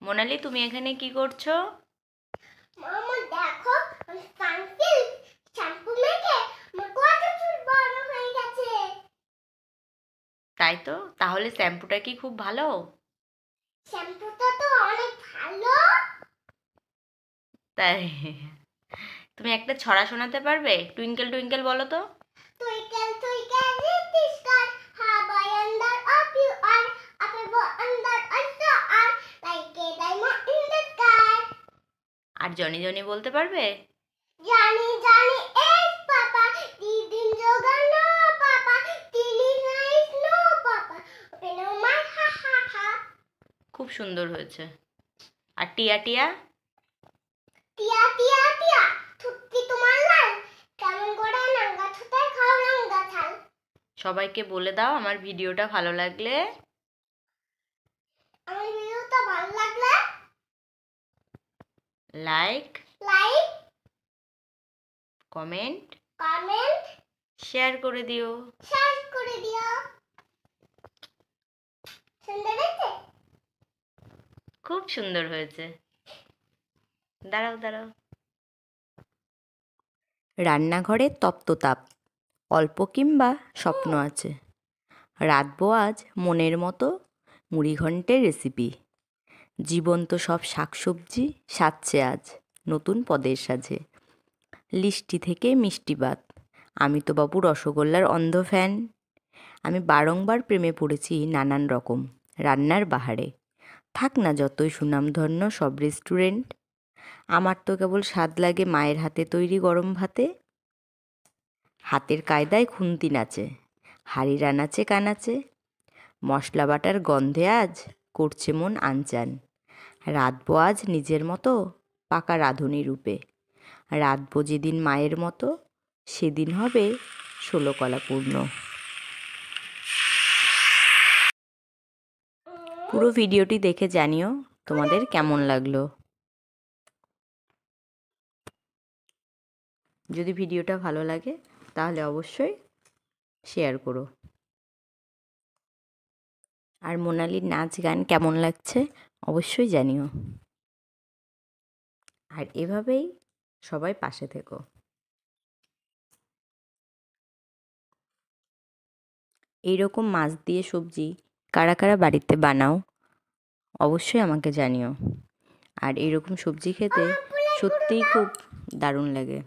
মোনালি, তুমি এখানে কি করছো? মামা দেখো, আমি সানসিল্ক শ্যাম্পু মেখে আমার কত চুল বড় হয়ে গেছে। তাই তো, তাহলে শ্যাম্পুটা কি খুব ভালো? শ্যাম্পুটা তো অনেক ভালো। তাই তুমি একটা ছড়া শোনাতে পারবে? টুইঙ্কেল টুইঙ্কেল বলো তো। Twinkle twinkle little star, how boy under of you are, up above under also are, like a diamond in the sky. আর জনি জনি বলতে পারবে? Johnny Johnny is Papa, didn't yoga no Papa, Tilly nice no Papa, open your mind ha ha ha. খুব সুন্দর হয়েছে। আর টিয়া টিয়া? টিয়া টিয়া টিয়া, থুতকি তোমার লাল, কেমন করে নাঙ্গা থুতে খাও রাঙ্গা ছাল। সবাইকে বলে দাও আমার ভিডিওটা ভালো লাগলে আমার ভিডিওটা ভালো লাগলে like, like, comment, comment, share করে দিও। শেয়ার করে দিও। সুন্দর হয়েছে? খুব সুন্দর হয়েছে। দাঁড়াও দাঁড়াও। রান্নাঘরে তপ্ততাপ, অল্প কিংবা স্বপ্ন আছে। রাঁধবো আজ মনের মতো মুড়িঘণ্টের রেসিপি। জীবন্ত সব শাকসবজি সাজছে আজ নতুন পদের সাজে। লিষ্টি থেকে মিষ্টি ভাত, আমি তো বাবু রসগোল্লার অন্ধ ফ্যান। আমি বারংবার প্রেমে পড়েছি নানান রকম রান্নার বাহারে। থাক না যতই সুনামধন্য সব রেস্টুরেন্ট, আমার তো কেবল স্বাদ লাগে মায়ের হাতে তৈরি গরম ভাতে। হাতের কায়দায় খুন্তি নাচে, হাঁড়ি রানাচে কানাচে, মশলা বাটার গন্ধে আজ করছে মন আনচান। রাঁধবো আজ নিজের মতো পাকা রাঁধুনি রূপে। রাঁধবো যেদিন মায়ের মতো সেদিন হবে 16 কলা পূর্ণ। পুরো ভিডিওটি দেখে জানিও তোমাদের কেমন লাগলো। যদি ভিডিওটা ভালো লাগে তাহলে অবশ্যই শেয়ার করো। আর মোনালির নাচ গান কেমন লাগছে অবশ্যই জানিও। আর এভাবেই সবাই পাশে থেকো। এইরকম মাছ দিয়ে সবজি কারা কারা বাড়িতে বানাও অবশ্যই আমাকে জানিও। আর এইরকম সবজি খেতে সত্যিই খুব দারুণ লাগে।